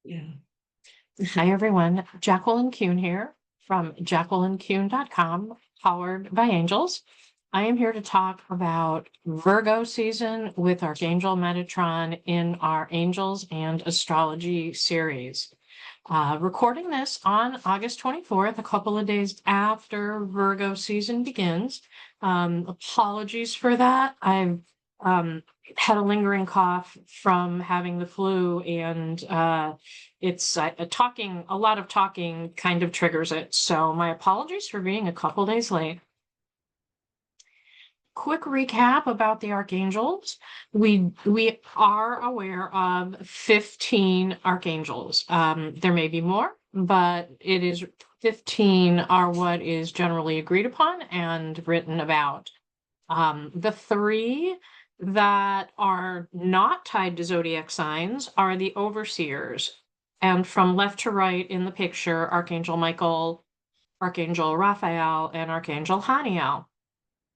Yeah. Hi, everyone. Jacqueline Kuhn here from JacquelineKuhn.com, powered by angels. I am here to talk about Virgo season with Archangel Metatron in our Angels and Astrology series. Recording this on August 24th, a couple of days after Virgo season begins. Apologies for that. I've had a lingering cough from having the flu, and it's a lot of talking kind of triggers it. So my apologies for being a couple days late. Quick recap about the archangels. We are aware of 15 archangels. There may be more, but it is 15 are what is generally agreed upon and written about. The three that are not tied to zodiac signs are the overseers. And from left to right in the picture, Archangel Michael, Archangel Raphael, and Archangel Haniel.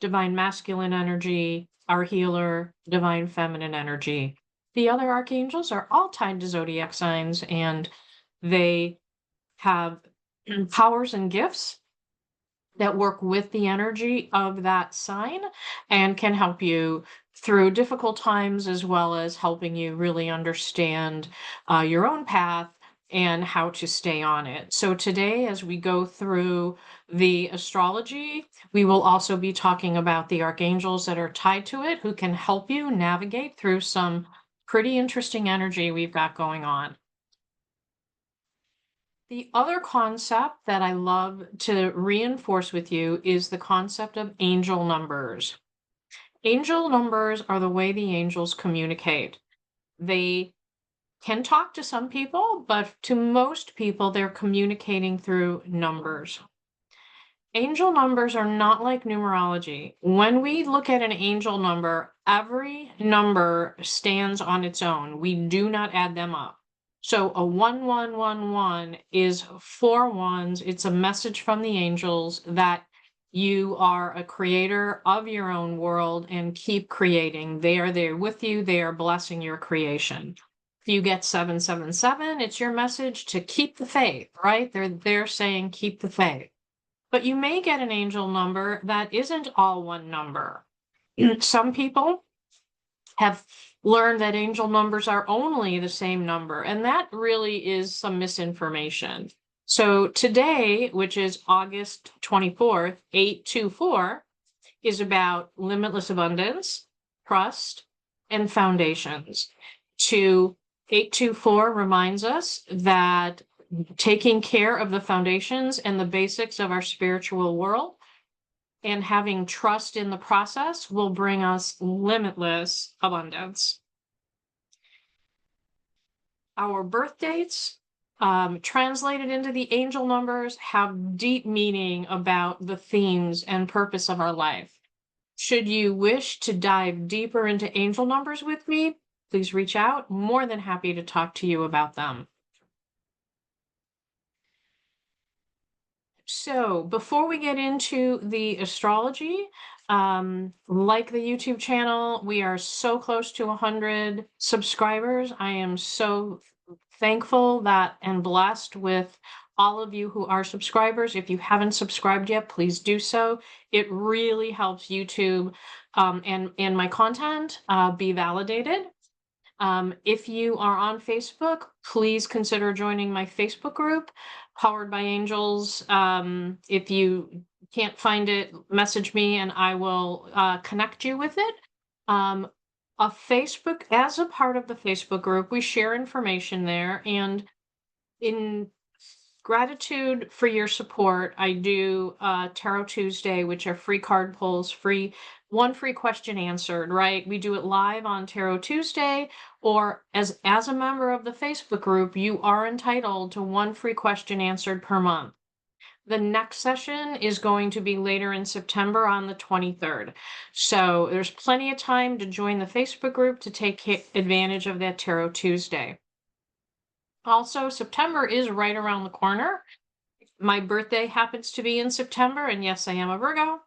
Divine masculine energy, our healer, divine feminine energy. The other archangels are all tied to zodiac signs, and they have powers and gifts that work with the energy of that sign and can help you through difficult times, as well as helping you really understand your own path and how to stay on it. So today, as we go through the astrology, we will also be talking about the archangels that are tied to it, who can help you navigate through some pretty interesting energy we've got going on. The other concept that I love to reinforce with you is the concept of angel numbers. Angel numbers are the way the angels communicate. They can talk to some people, but to most people, they're communicating through numbers. Angel numbers are not like numerology. When we look at an angel number, every number stands on its own. We do not add them up. So a 1111 is 4 ones. It's a message from the angels that you are a creator of your own world and keep creating. They are there with you. They are blessing your creation. If you get 777, it's your message to keep the faith, right? They're saying keep the faith. But you may get an angel number that isn't all one number. Some people have learned that angel numbers are only the same number, and that really is some misinformation. So today, which is August 24th, 824, is about limitless abundance, trust, and foundations. 824 reminds us that taking care of the foundations and the basics of our spiritual world and having trust in the process will bring us limitless abundance. Our birth dates, translated into the angel numbers, have deep meaning about the themes and purpose of our life. Should you wish to dive deeper into angel numbers with me, please reach out. More than happy to talk to you about them. So before we get into the astrology, like the YouTube channel, we are so close to 100 subscribers. I am so thankful that and blessed with all of you who are subscribers. If you haven't subscribed yet, please do so. It really helps YouTube and my content be validated. If you are on Facebook, please consider joining my Facebook group, Powered by Angels. If you can't find it, message me and I will connect you with it. As a part of the Facebook group, we share information there, and in gratitude for your support, I do Tarot Tuesday, which are free card pulls, one free question answered, right? We do it live on Tarot Tuesday, or as a member of the Facebook group, you are entitled to one free question answered per month. The next session is going to be later in September on the 23rd. So there's plenty of time to join the Facebook group to take advantage of that Tarot Tuesday. Also, September is right around the corner. My birthday happens to be in September, and yes, I am a Virgo.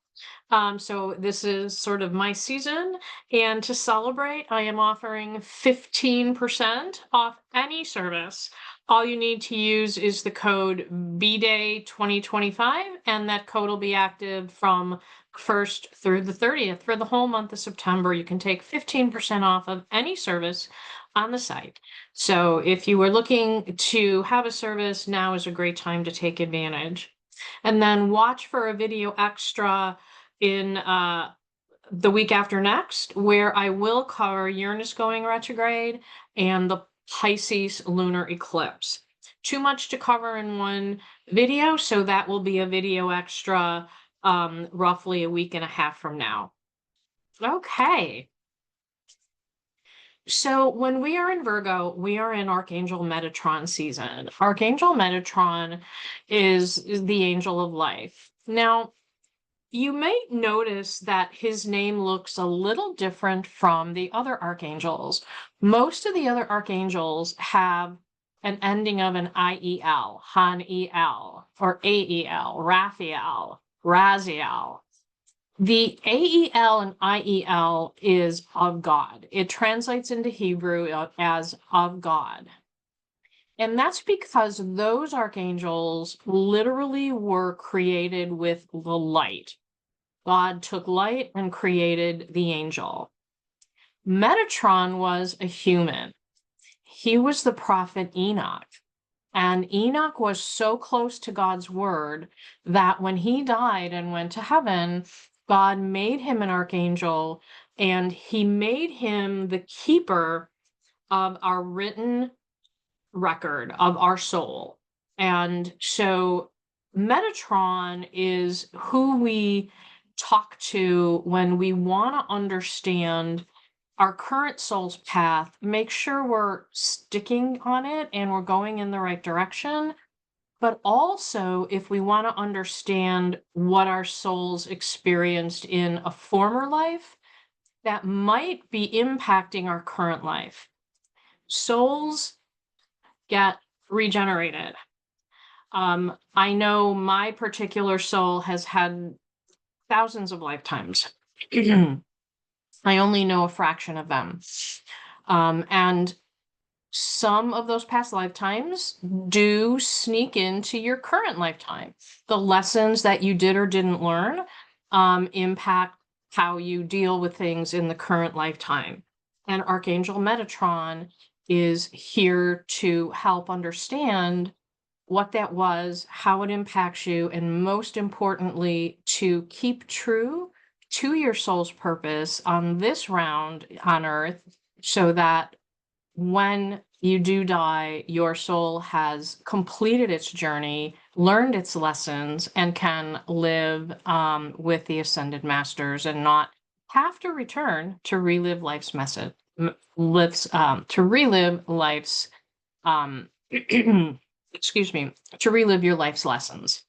So this is sort of my season, and to celebrate, I am offering 15% off any service All you need to use is the code BDAY 2025, and that code will be active from 1st through the 30th. For the whole month of September, you can take 15% off of any service on the site. So if you were looking to have a service, now is a great time to take advantage. And then watch for a video extra in the week after next, where I will cover Uranus going retrograde and the Pisces lunar eclipse. Too much to cover in one video, so that will be a video extra roughly a week and a half from now. Okay. So when we are in Virgo, we are in Archangel Metatron season. Archangel Metatron is the angel of life. Now, you may notice that his name looks a little different from the other archangels. Most of the other archangels have an ending of an IEL, Han-E-L, or A-E-L, Raphael, Raziel. The AEL and IEL is of God. It translates into Hebrew as of God. And that's because those archangels literally were created with the light. God took light and created the angel. Metatron was a human. He was the prophet Enoch. And Enoch was so close to God's word that when he died and went to heaven, God made him an archangel, and he made him the keeper of our written record of our soul. And so Metatron is who we talk to when we want to understand our current soul's path, make sure we're sticking on it and we're going in the right direction. But also, if we want to understand what our souls experienced in a former life that might be impacting our current life. Souls get regenerated. I know my particular soul has had thousands of lifetimes. I only know a fraction of them. And some of those past lifetimes do sneak into your current lifetime. The lessons that you did or didn't learn impact how you deal with things in the current lifetime. And Archangel Metatron is here to help understand what that was, how it impacts you, and most importantly, to keep true to your soul's purpose on this round on Earth, so that when you do die, your soul has completed its journey, learned its lessons, and can live with the Ascended Masters and not have to return to relive life's message, to relive life's, excuse me, to relive your life's lessons.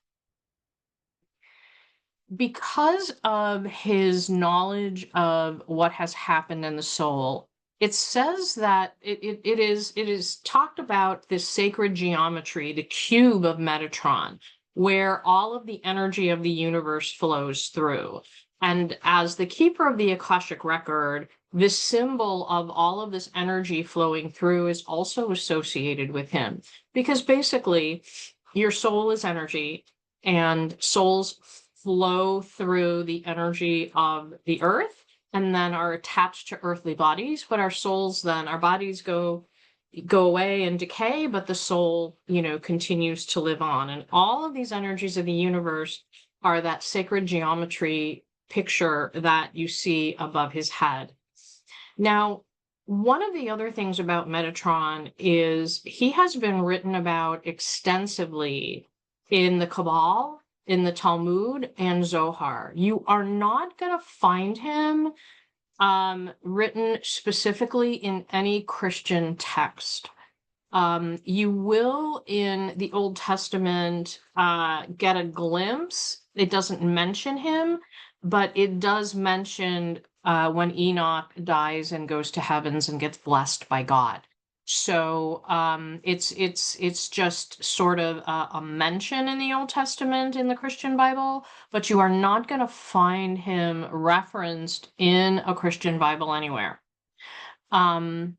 Because of his knowledge of what has happened in the soul, it says that it is talked about this sacred geometry, the cube of Metatron, where all of the energy of the universe flows through. And as the keeper of the Akashic record, this symbol of all of this energy flowing through is also associated with him. Because basically, your soul is energy, and souls flow through the energy of the earth and then are attached to earthly bodies, but our souls then, our bodies go away and decay, but the soul, continues to live on. And all of these energies of the universe are that sacred geometry picture that you see above his head. Now, one of the other things about Metatron is he has been written about extensively in the Kabbalah, in the Talmud, and Zohar. You are not going to find him written specifically in any Christian text. You will in the Old Testament get a glimpse. It doesn't mention him, but it does mention when Enoch dies and goes to heavens and gets blessed by God. So it's just sort of a mention in the Old Testament in the Christian Bible, but you are not going to find him referenced in a Christian Bible anywhere. And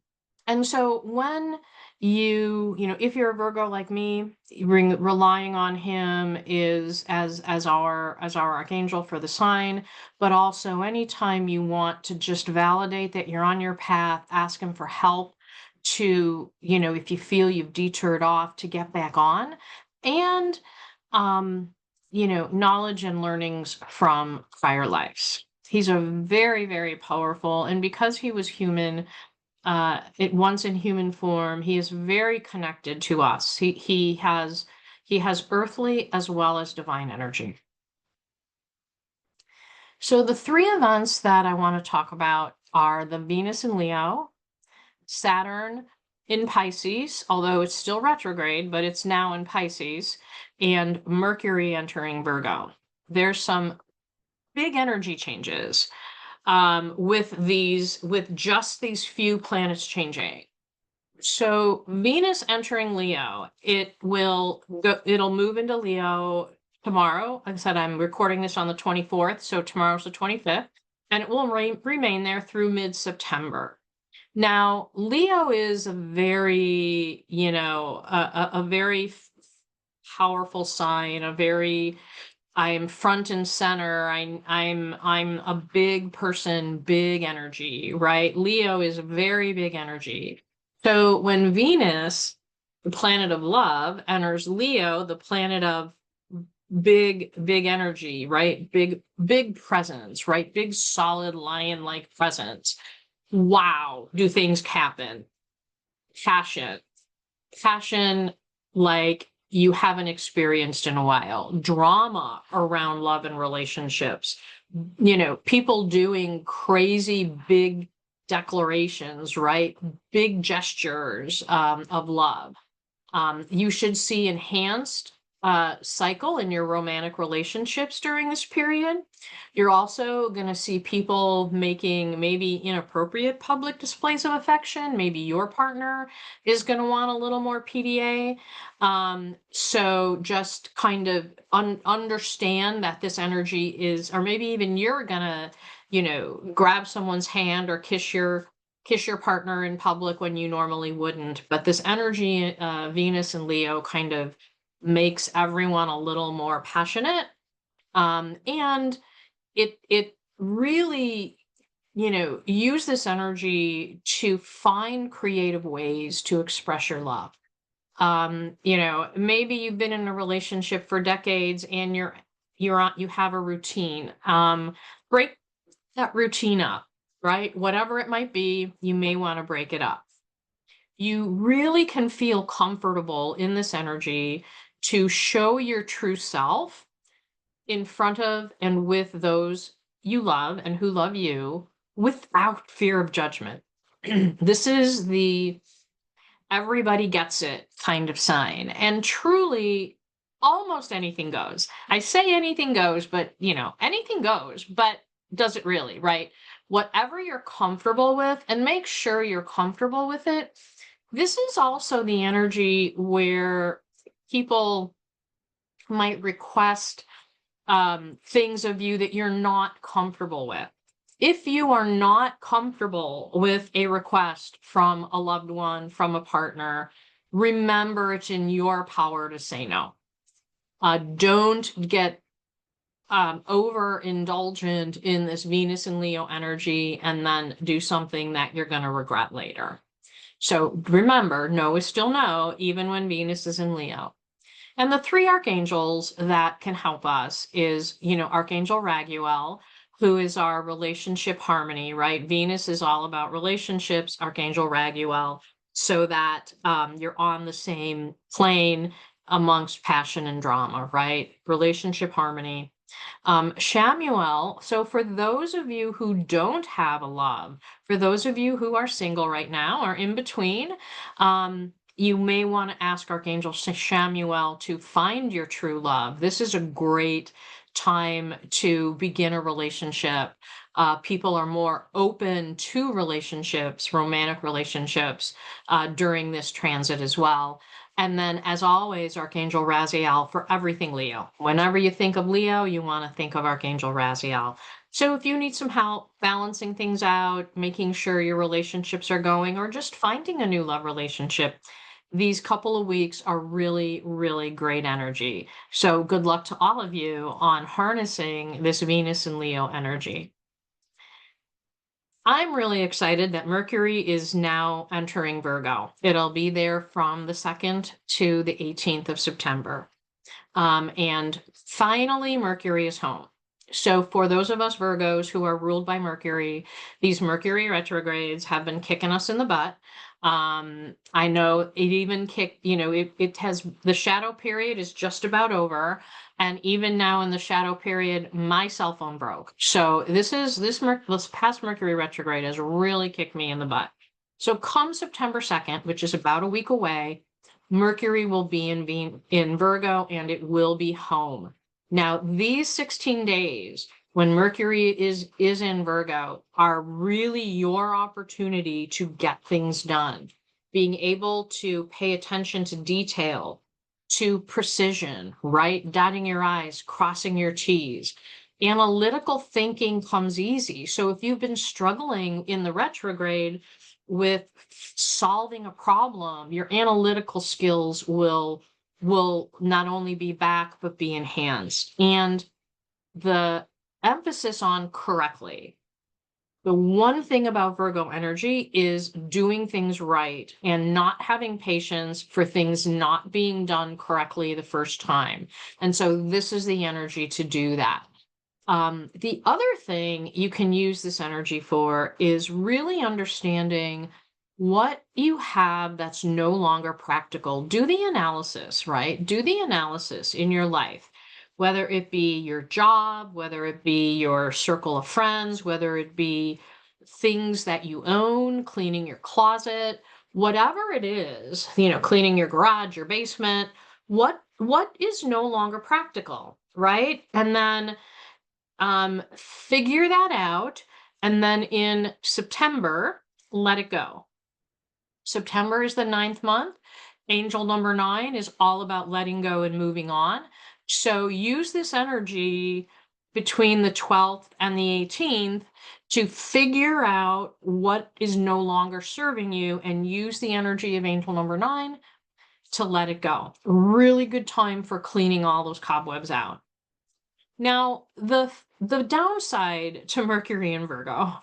And so when if you're a Virgo like me, relying on him is as our archangel for the sign, but also anytime you want to just validate that you're on your path, ask him for help to, if you feel you've detoured off, to get back on, and knowledge and learnings from prior lives. He's a very, very powerful, and because he was human, it once in human form, he is very connected to us. He has earthly as well as divine energy. So the three events that I want to talk about are the Venus in Leo, Saturn in Pisces, although it's still retrograde, but it's now in Pisces, and Mercury entering Virgo. There's some big energy changes with just these few planets changing. So Venus entering Leo, it'll move into Leo tomorrow. Like I said, I'm recording this on the 24th, so tomorrow's the 25th, and it will remain there through mid-September. Now, Leo is a very, a very powerful sign, I am front and center. I'm a big person, big energy, right? Leo is very big energy. So when Venus, the planet of love, enters Leo, the planet of big energy, right? Big presence, right? Big solid lion-like presence. Wow, do things happen? Passion like you haven't experienced in a while. Drama around love and relationships. People doing crazy big declarations, right? Big gestures of love. You should see enhanced cycle in your romantic relationships during this period. You're also going to see people making maybe inappropriate public displays of affection. Maybe your partner is going to want a little more PDA. So just kind of understand that this energy is, or maybe even you're going to, grab someone's hand or kiss your partner in public when you normally wouldn't. But this energy, Venus and Leo, kind of makes everyone a little more passionate. And it really, use this energy to find creative ways to express your love. Maybe you've been in a relationship for decades and you have a routine. Break that routine up, right? Whatever it might be, you may want to break it up. You really can feel comfortable in this energy to show your true self in front of and with those you love and who love you without fear of judgment. This is the everybody gets it kind of sign. And truly, almost anything goes. I say anything goes, but anything goes, but does it really, right? Whatever you're comfortable with, and make sure you're comfortable with it. This is also the energy where people might request things of you that you're not comfortable with. If you are not comfortable with a request from a loved one, from a partner, remember it's in your power to say no. Don't get overindulgent in this Venus and Leo energy and then do something that you're going to regret later. So remember, no is still no, even when Venus is in Leo. And the three archangels that can help us is, Archangel Raguel, who is our relationship harmony, right? Venus is all about relationships, Archangel Raguel, so that you're on the same plane amongst passion and drama, right? Relationship harmony. Shamuel, so for those of you who don't have a love, for those of you who are single right now or in between, you may want to ask Archangel Shamuel to find your true love. This is a great time to begin a relationship. People are more open to relationships, romantic relationships, during this transit as well. And then, as always, Archangel Raziel for everything Leo. Whenever you think of Leo, you want to think of Archangel Raziel. So if you need some help balancing things out, making sure your relationships are going, or just finding a new love relationship, these couple of weeks are really, really great energy. So good luck to all of you on harnessing this Venus and Leo energy. I'm really excited that Mercury is now entering Virgo. It'll be there from the 2nd to the 18th of September. And finally, Mercury is home. So for those of us Virgos who are ruled by Mercury, these Mercury retrogrades have been kicking us in the butt. I know it even kicked, it has, the shadow period is just about over. And even now in the shadow period, my cell phone broke. So this past Mercury retrograde has really kicked me in the butt. So come September 2nd, which is about a week away, Mercury will be in Virgo and it will be home. Now, these 16 days when Mercury is in Virgo are really your opportunity to get things done. Being able to pay attention to detail, to precision, right? Dotting your I's, crossing your T's. Analytical thinking comes easy. So if you've been struggling in the retrograde with solving a problem, your analytical skills will not only be back but be enhanced. And the emphasis on correctly. The one thing about Virgo energy is doing things right and not having patience for things not being done correctly the first time. And so this is the energy to do that. The other thing you can use this energy for is really understanding what you have that's no longer practical. Do the analysis, right? Do the analysis in your life, whether it be your job, whether it be your circle of friends, whether it be things that you own, cleaning your closet, whatever it is, cleaning your garage, your basement, what is no longer practical, right? And then figure that out. And then in September, let it go. September is the 9th month. Angel number 9 is all about letting go and moving on. So use this energy between the 12th and the 18th to figure out what is no longer serving you and use the energy of angel number 9 to let it go. Really good time for cleaning all those cobwebs out. Now, the downside to Mercury in Virgo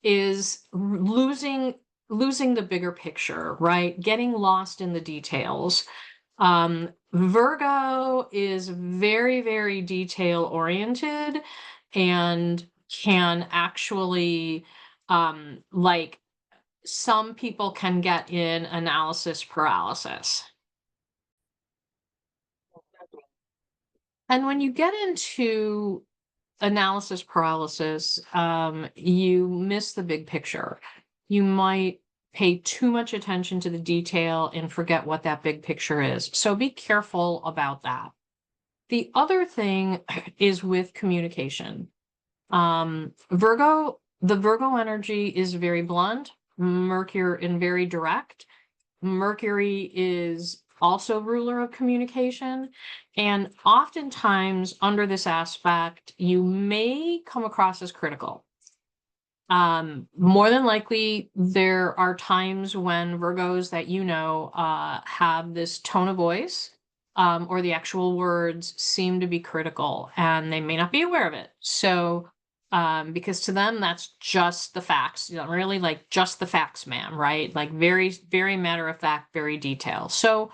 is losing the bigger picture, right? Getting lost in the details. Virgo is very, very detail oriented and can actually, like some people can get in analysis paralysis. And when you get into analysis paralysis, you miss the big picture. You might pay too much attention to the detail and forget what that big picture is. So be careful about that. The other thing is with communication. The Virgo energy is very blunt, Mercury and very direct. Mercury is also ruler of communication. And oftentimes under this aspect, you may come across as critical. More than likely, there are times when Virgos that have this tone of voice, or the actual words seem to be critical and they may not be aware of it. So because to them, that's just the facts, really like just the facts, ma'am, right? Like very, very matter of fact, very detailed. So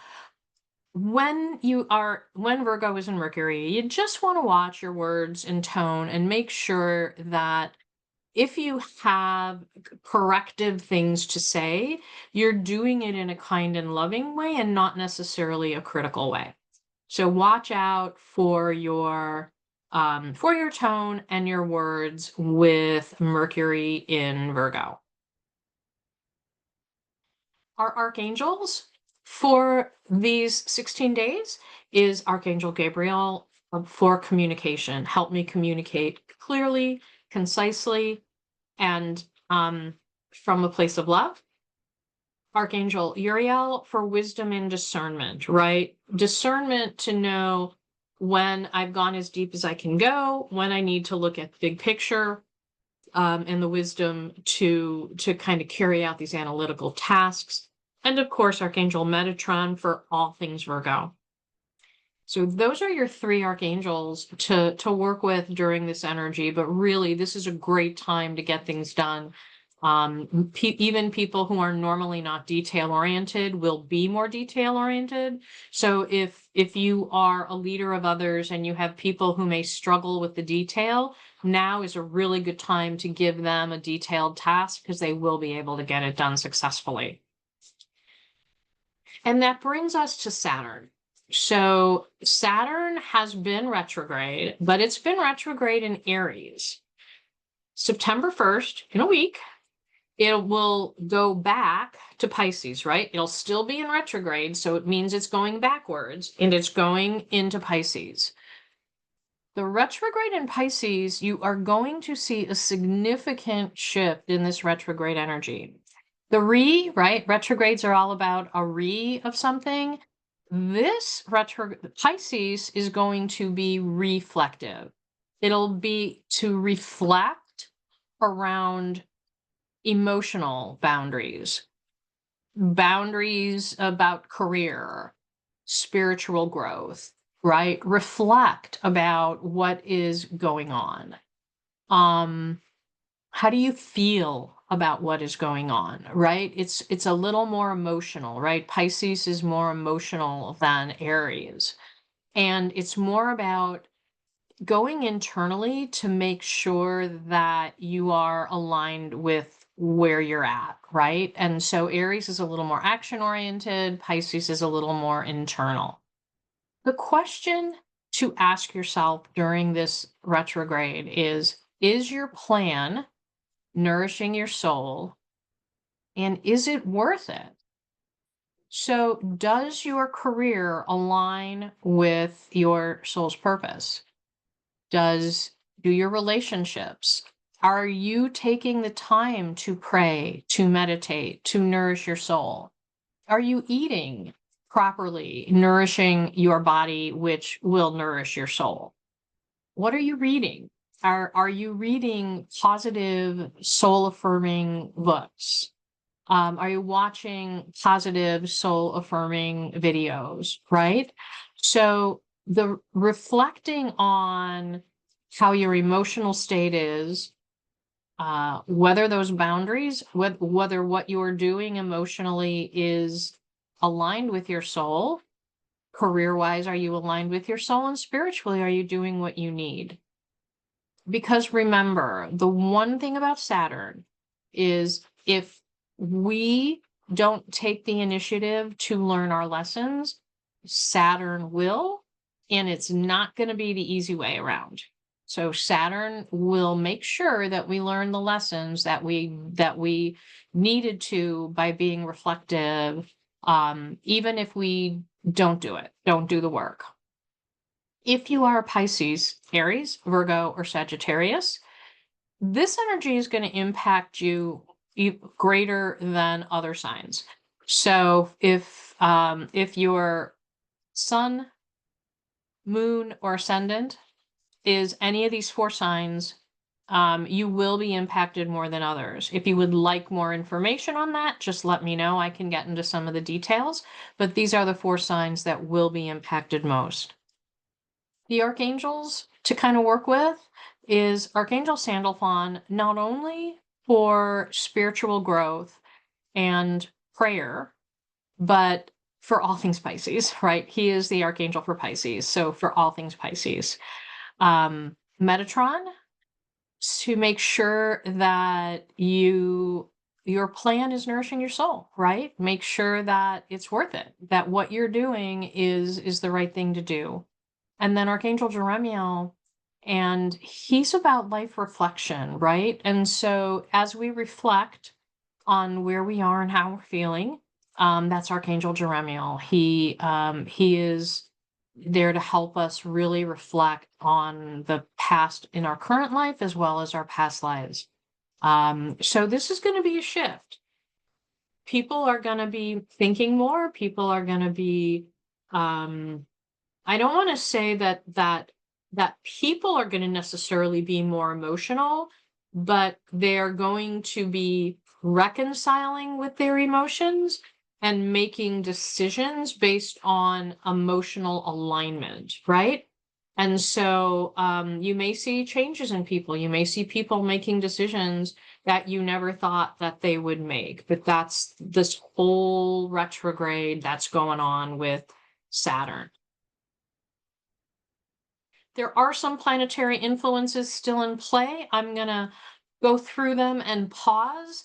when Virgo is in Mercury, you just want to watch your words and tone and make sure that if you have corrective things to say, you're doing it in a kind and loving way and not necessarily a critical way. So watch out for your tone and your words with Mercury in Virgo. Our archangels for these 16 days is Archangel Gabriel for communication. Help me communicate clearly, concisely, and from a place of love. Archangel Uriel for wisdom and discernment, right? Discernment to know when I've gone as deep as I can go, when I need to look at the big picture, and the wisdom to kind of carry out these analytical tasks. And of course, Archangel Metatron for all things Virgo. So those are your three archangels to work with during this energy. But really, this is a great time to get things done. Even people who are normally not detail oriented will be more detail oriented. So if you are a leader of others and you have people who may struggle with the detail, now is a really good time to give them a detailed task because they will be able to get it done successfully. And that brings us to Saturn. So Saturn has been retrograde, but it's been retrograde in Aries. September 1st, in a week, it will go back to Pisces, right? It'll still be in retrograde, so it means it's going backwards, and it's going into Pisces. The retrograde in Pisces, you are going to see a significant shift in this retrograde energy. The right? Retrogrades are all about a of something. This Pisces is going to be reflective. It'll be to reflect around emotional boundaries about career, spiritual growth, right? Reflect about what is going on. How do you feel about what is going on, right? It's a little more emotional, right? Pisces is more emotional than Aries. And it's more about going internally to make sure that you are aligned with where you're at, right? And so Aries is a little more action oriented, Pisces is a little more internal. The question to ask yourself during this retrograde is your plan nourishing your soul, and is it worth it? So does your career align with your soul's purpose? Do your relationships? Are you taking the time to pray, to meditate, to nourish your soul? Are you eating properly, nourishing your body, which will nourish your soul? What are you reading? Are you reading positive, soul-affirming books? Are you watching positive, soul-affirming videos, right? So the reflecting on how your emotional state is, whether those boundaries, whether what you're doing emotionally is aligned with your soul, career-wise, are you aligned with your soul, and spiritually, are you doing what you need? Because remember, the one thing about Saturn is if we don't take the initiative to learn our lessons, Saturn will, and it's not going to be the easy way around. So Saturn will make sure that we learn the lessons that we needed to by being reflective, even if we don't do the work. If you are a Pisces, Aries, Virgo, or Sagittarius, this energy is going to impact you greater than other signs. So if your sun, moon, or ascendant is any of these four signs, you will be impacted more than others. If you would like more information on that, just let me know. I can get into some of the details, but these are the four signs that will be impacted most. The archangels to kind of work with is Archangel Sandalphon, not only for spiritual growth and prayer, but for all things Pisces, right? He is the archangel for Pisces. So for all things Pisces. Metatron, to make sure that your plan is nourishing your soul, right? Make sure that it's worth it, that what you're doing is the right thing to do. And then Archangel Jeremiel, and he's about life reflection, right? And so as we reflect on where we are and how we're feeling, that's Archangel Jeremiel. He is there to help us really reflect on the past in our current life as well as our past lives. So this is going to be a shift. People are going to be thinking more. People are going to be I don't want to say that people are going to necessarily be more emotional, but they're going to be reconciling with their emotions and making decisions based on emotional alignment, right? And so you may see changes in people. You may see people making decisions that you never thought that they would make. But that's this whole retrograde that's going on with Saturn. There are some planetary influences still in play. I'm going to go through them and pause.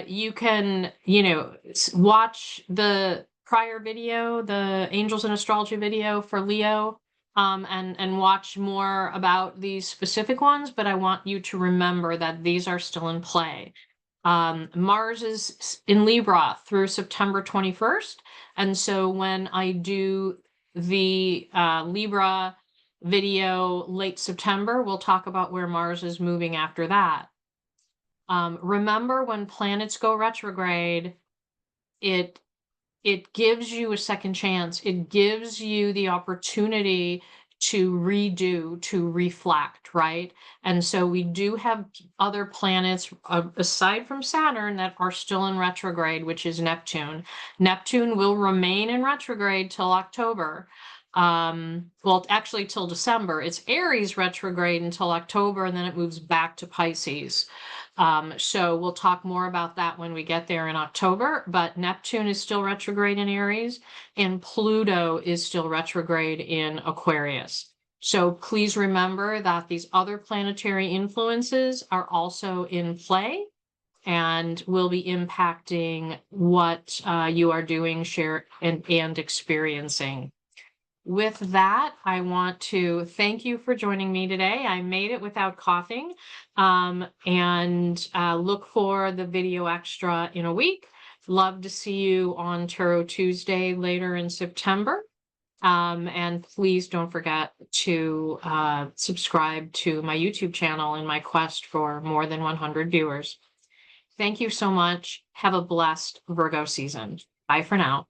You can, watch the prior video, the Angels and Astrology video for Leo, and watch more about these specific ones. But I want you to remember that these are still in play. Mars is in Libra through September 21st. And so when I do the Libra video late September, we'll talk about where Mars is moving after that. Remember, when planets go retrograde, it gives you a second chance. It gives you the opportunity to redo, to reflect, right? And so we do have other planets aside from Saturn that are still in retrograde, which is Neptune. Neptune will remain in retrograde till October. Well, actually till December. It's Aries retrograde until October, and then it moves back to Pisces. So we'll talk more about that when we get there in October, but Neptune is still retrograde in Aries and Pluto is still retrograde in Aquarius. So please remember that these other planetary influences are also in play and will be impacting what you are doing, share, and experiencing. With that, I want to thank you for joining me today. I made it without coughing, and look for the video extra in a week. Love to see you on Tarot Tuesday later in September. And please don't forget to subscribe to my YouTube channel in my quest for more than 100 viewers. Thank you so much. Have a blessed Virgo season. Bye for now.